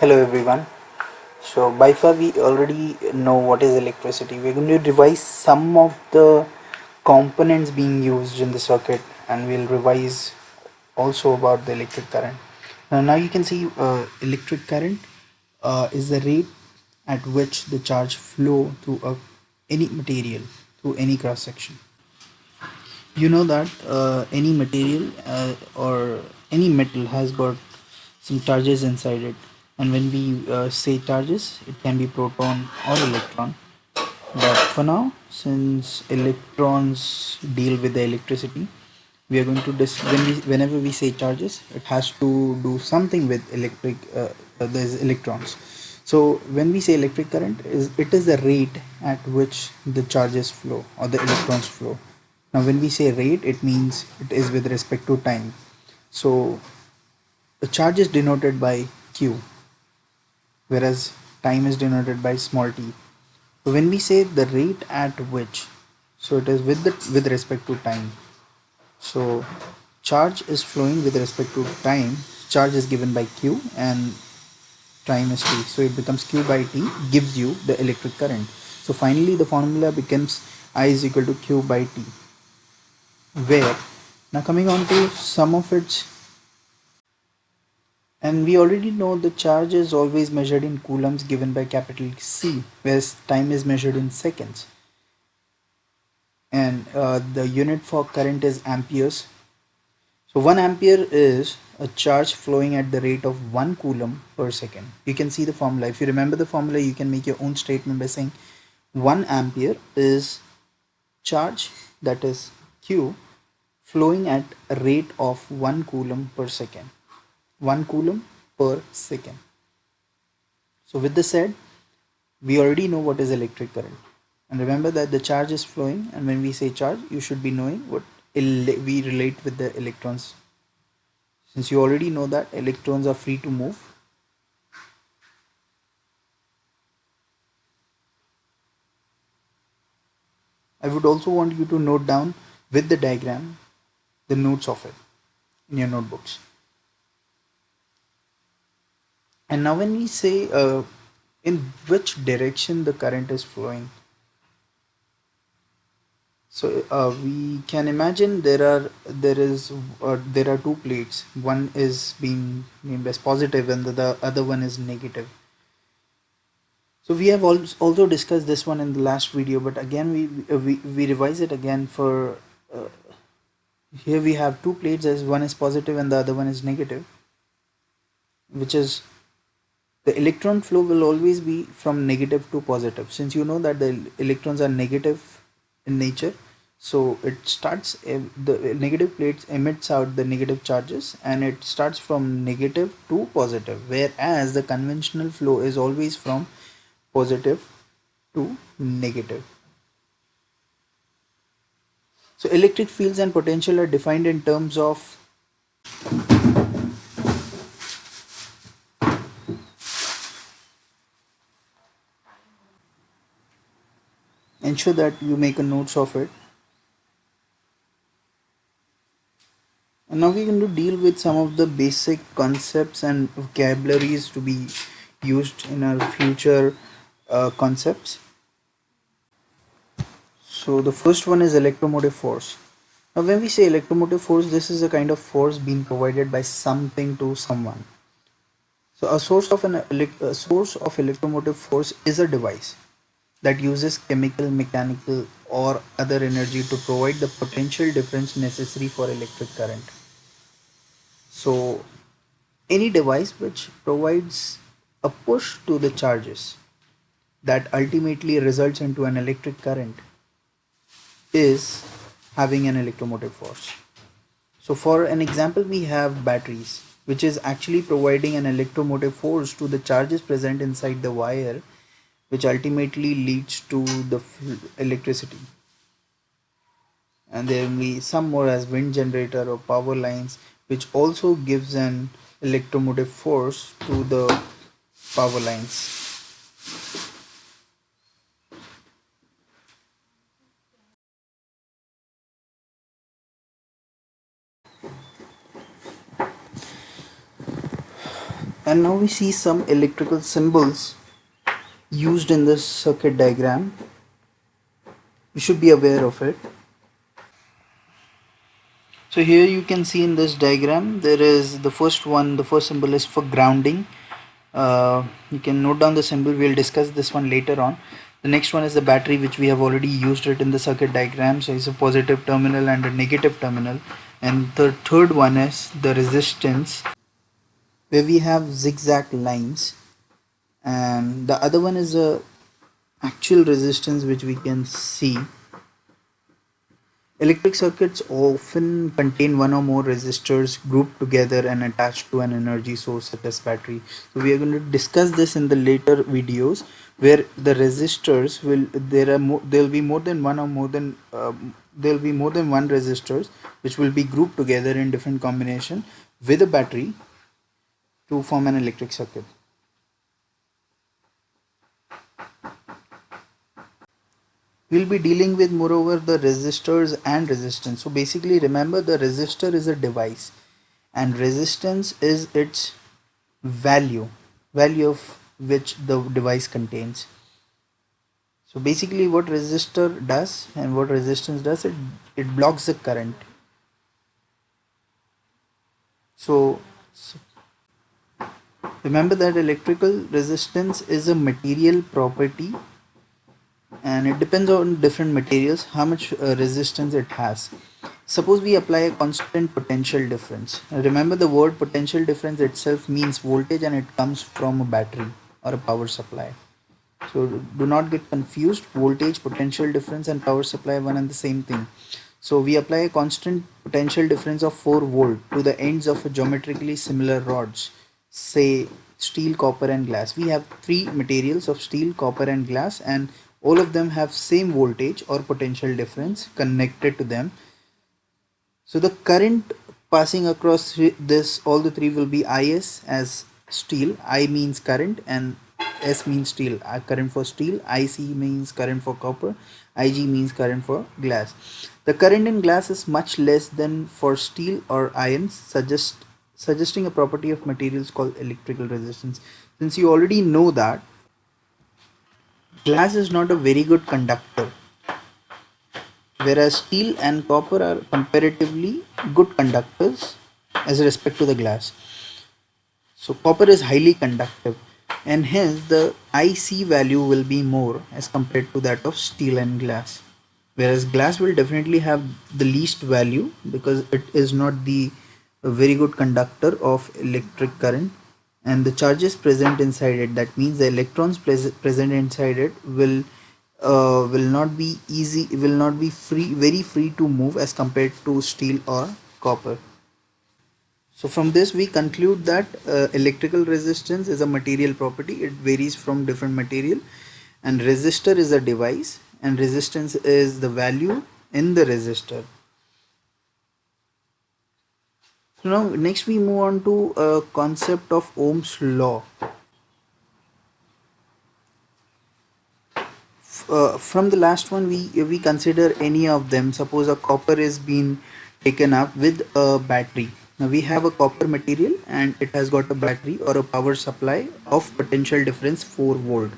Hello everyone. So by far we already know what is electricity. We're going to revise some of the components being used in the circuit, and we'll revise also about the electric current. Now you can see electric current is the rate at which the charge flow through any material, through any cross section. You know that any material or any metal has got some charges inside it, and when we say charges, it can be proton or electron. But for now, since electrons deal with the electricity, we are going to whenever we say charges, it has to do something with there's electrons. So when we say electric current, it is the rate at which the charges flow or the electrons flow. Now when we say rate, it means it is with respect to time. So the charge is denoted by q, whereas time is denoted by small t. So when we say the rate at which, so it is with respect to time. So charge is flowing with respect to time. Charge is given by q and time is t. So it becomes q by t gives you the electric current. So finally the formula becomes I is equal to q by t. Where now coming on to some of its, and we already know the charge is always measured in coulombs given by capital C, whereas time is measured in seconds. And the unit for current is amperes. So 1 ampere is a charge flowing at the rate of 1 coulomb per second. You can see the formula. If you remember the formula, you can make your own statement by saying 1 ampere is charge, that is Q, flowing at a rate of 1 coulomb per second. 1 coulomb per second. So with this said, we already know what is electric current. And remember that the charge is flowing, and when we say charge, you should be knowing what we relate with the electrons. Since you already know that electrons are free to move, I would also want you to note down with the diagram the notes of it in your notebooks. And now when we say in which direction the current is flowing, so we can imagine there are two plates. One is being named as positive and the other one is negative. So we have also discussed this one in the last video, but again we revise it again for here we have two plates, as one is positive and the other one is negative, which is the electron flow will always be from negative to positive. Since you know that the electrons are negative in nature, so it starts the negative plates emits out the negative charges and it starts from negative to positive, whereas the conventional flow is always from positive to negative. So electric fields and potential are defined in terms of ensure that you make a notes of it. And now we're going to deal with some of the basic concepts and vocabularies to be used in our future concepts. So the first one is electromotive force. Now when we say electromotive force, this is a kind of force being provided by something to someone. So a source of electromotive force is a device that uses chemical, mechanical or other energy to provide the potential difference necessary for electric current. So any device which provides a push to the charges that ultimately results into an electric current is having an electromotive force. So for an example, we have batteries, which is actually providing an electromotive force to the charges present inside the wire, which ultimately leads to the electricity. And there will be some more as wind generator or power lines, which also gives an electromotive force to the power lines. And now we see some electrical symbols used in this circuit diagram. You should be aware of it. So here you can see in this diagram, there is the first one, the first symbol is for grounding. You can note down the symbol, we'll discuss this one later on. The next one is the battery, which we have already used it in the circuit diagram. So it's a positive terminal and a negative terminal. And the third one is the resistance, where we have zigzag lines. And the other one is a actual resistance, which we can see. Electric circuits often contain one or more resistors grouped together and attached to an energy source such as battery. So we are going to discuss this in the later videos, where the resistors will there will be more than one or more than there will be more than one resistors which will be grouped together in different combination with a battery to form an electric circuit. We'll be dealing with moreover the resistors and resistance. So basically remember, the resistor is a device and resistance is its value of which the device contains. So basically what resistor does and what resistance does, it blocks the current. So remember that electrical resistance is a material property, and it depends on different materials how much resistance it has. Suppose we apply a constant potential difference. Remember, the word potential difference itself means voltage, and it comes from a battery or a power supply. So do not get confused. Voltage, potential difference and power supply are one and the same thing. So we apply a constant potential difference of 4 volt to the ends of a geometrically similar rods, say steel, copper and glass. We have three materials of steel, copper and glass, and all of them have same voltage or potential difference connected to them. So the current passing across this, all the three will be Is as steel. I means current and S means steel. Current for steel. Ic means current for copper. Ig means current for glass. The current in glass is much less than for steel or iron, suggesting a property of materials called electrical resistance. Since you already know that glass is not a very good conductor, whereas steel and copper are comparatively good conductors as respect to the glass. So copper is highly conductive, and hence the IC value will be more as compared to that of steel and glass, whereas glass will definitely have the least value because it is not the very good conductor of electric current, and the charges present inside it, that means the electrons present inside it will not be easy, will not be very free to move as compared to steel or copper. So from this we conclude that electrical resistance is a material property. It varies from different material, and resistor is a device and resistance is the value in the resistor. So now next we move on to a concept of Ohm's law. From the last one, we consider any of them. Suppose a copper is being taken up with a battery. Now we have a copper material and it has got a battery or a power supply of potential difference 4 volt.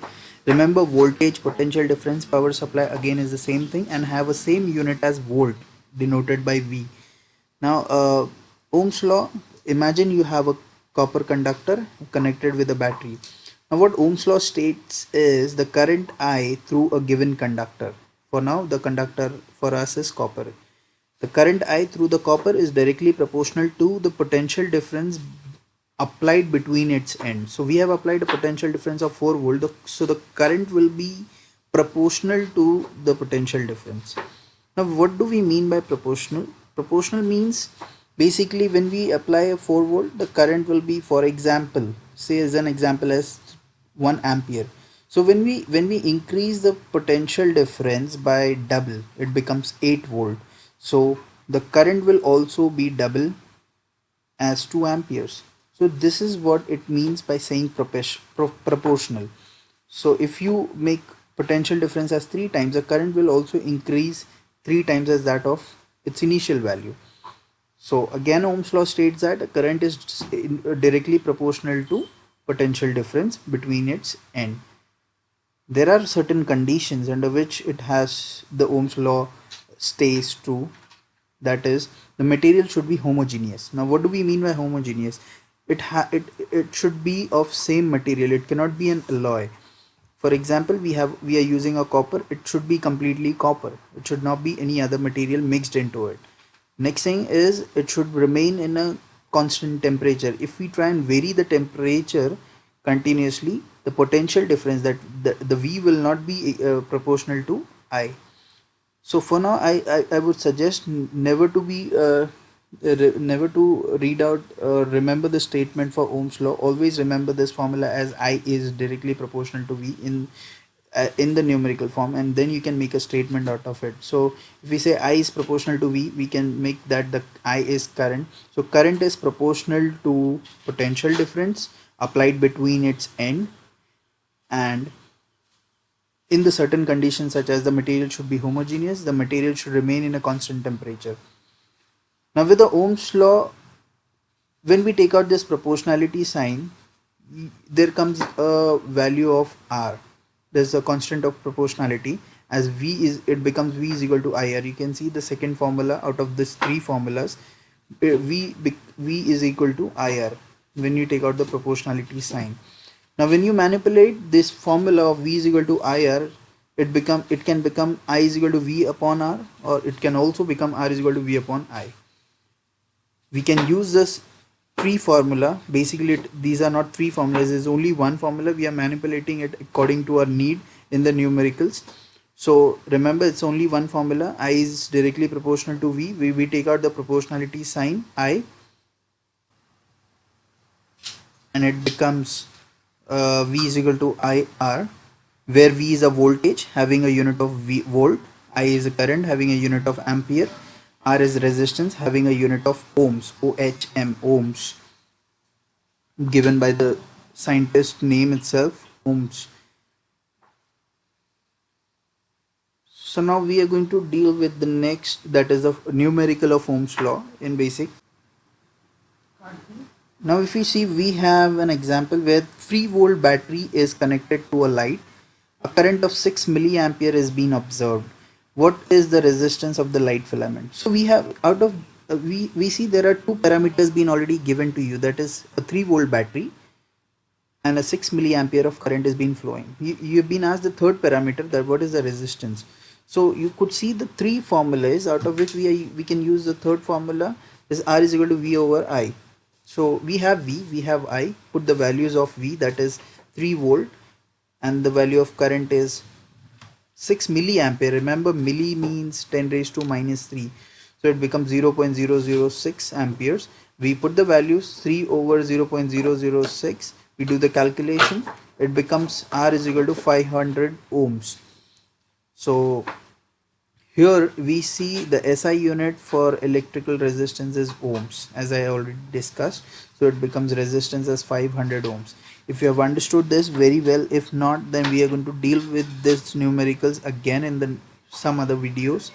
Remember, voltage, potential difference, power supply again is the same thing and have a same unit as volt, denoted by V. Now Ohm's law, imagine you have a copper conductor connected with a battery. Now what Ohm's law states is the current I through a given conductor. For now the conductor for us is copper. The current I through the copper is directly proportional to the potential difference applied between its ends. So we have applied a potential difference of 4 volt. So the current will be proportional to the potential difference. Now what do we mean by proportional? Proportional means basically when we apply a 4 volt, the current will be, for example, say as an example as 1 ampere. So when we increase the potential difference by double, it becomes 8 volt. So the current will also be double as 2 amperes. So this is what it means by saying proportional. So if you make potential difference as 3 times, the current will also increase 3 times as that of its initial value. So again Ohm's law states that current is directly proportional to potential difference between its end. There are certain conditions under which it has the Ohm's law stays true. That is, the material should be homogeneous. Now what do we mean by homogeneous? It should be of same material. It cannot be an alloy. For example, we are using a copper. It should be completely copper. It should not be any other material mixed into it. Next thing is, it should remain in a constant temperature. If we try and vary the temperature continuously, the potential difference, that the V will not be proportional to I. So for now, I would suggest never to be never to read out remember the statement for Ohm's law. Always remember this formula as I is directly proportional to V in the numerical form, and then you can make a statement out of it. So if we say I is proportional to V, we can make that the I is current. So current is proportional to potential difference applied between its end, and in the certain conditions such as the material should be homogeneous, the material should remain in a constant temperature. Now with the Ohm's law, when we take out this proportionality sign, there comes a value of R. There's a constant of proportionality. As V is, it becomes V is equal to IR. You can see the second formula out of these three formulas, V is equal to IR when you take out the proportionality sign. Now when you manipulate this formula of V is equal to IR, it can become I is equal to V upon R, or it can also become R is equal to V upon I. We can use this three formula. Basically these are not three formulas, there's only one formula. We are manipulating it according to our need in the numericals. So remember, it's only one formula. I is directly proportional to V. We take out the proportionality sign I, and it becomes V is equal to IR, where V is a voltage having a unit of volt, I is a current having a unit of ampere, R is resistance having a unit of ohms, OHM, ohms, given by the scientist name itself, ohms. So now we are going to deal with the next, that is the numerical of Ohm's law in basic. Now if we see, we have an example where 3 volt battery is connected to a light. A current of 6 milliampere is being observed. What is the resistance of the light filament? So we have out of we see there are two parameters being already given to you, that is a 3 volt battery and a 6 milliampere of current is being flowing. You've been asked the third parameter, that what is the resistance. So you could see the three formulas, out of which we can use the third formula is R is equal to V over I. So we have V, we have I, put the values of V, that is 3 volt, and the value of current is 6 milliampere. Remember, milli means 10 raised to minus 3, so it becomes 0.006 amperes. We put the values 3 over 0.006, we do the calculation, it becomes R is equal to 500 ohms. So here we see the SI unit for electrical resistance is ohms, as I already discussed. So it becomes resistance as 500 ohms. If you have understood this very well, if not, then we are going to deal with this numericals again in some other videos.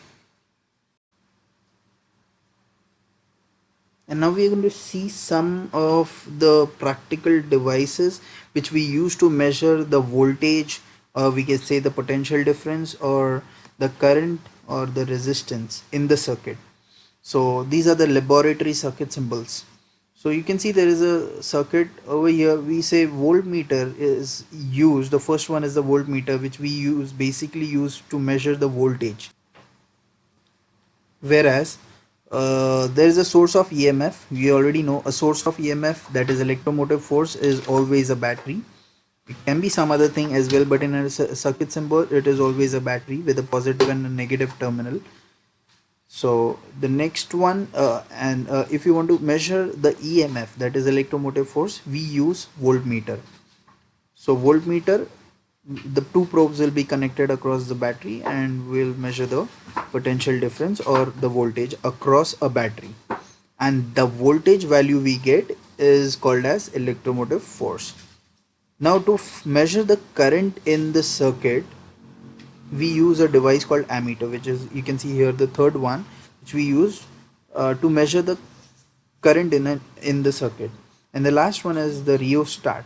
And now we are going to see some of the practical devices which we use to measure the voltage, or we can say the potential difference, or the current, or the resistance in the circuit. So these are the laboratory circuit symbols. So you can see there is a circuit over here. We say voltmeter is used. The first one is the voltmeter, which we basically use to measure the voltage. Whereas there is a source of EMF. We already know a source of EMF, that is electromotive force, is always a battery. It can be some other thing as well, but in a circuit symbol it is always a battery with a positive and a negative terminal. So the next one, if you want to measure the EMF, that is electromotive force, we use voltmeter. So voltmeter, the two probes will be connected across the battery and will measure the potential difference or the voltage across a battery, and the voltage value we get is called as electromotive force. Now to measure the current in the circuit, we use a device called ammeter, which is, you can see here, the third one, which we use to measure the current in the circuit. And the last one is the rheostat,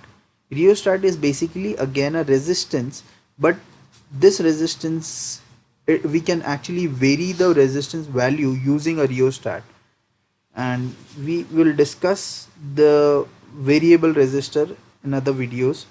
Rheostat is basically again a resistance, but this resistance, we can actually vary the resistance value using a rheostat, and we will discuss the variable resistor in other videos.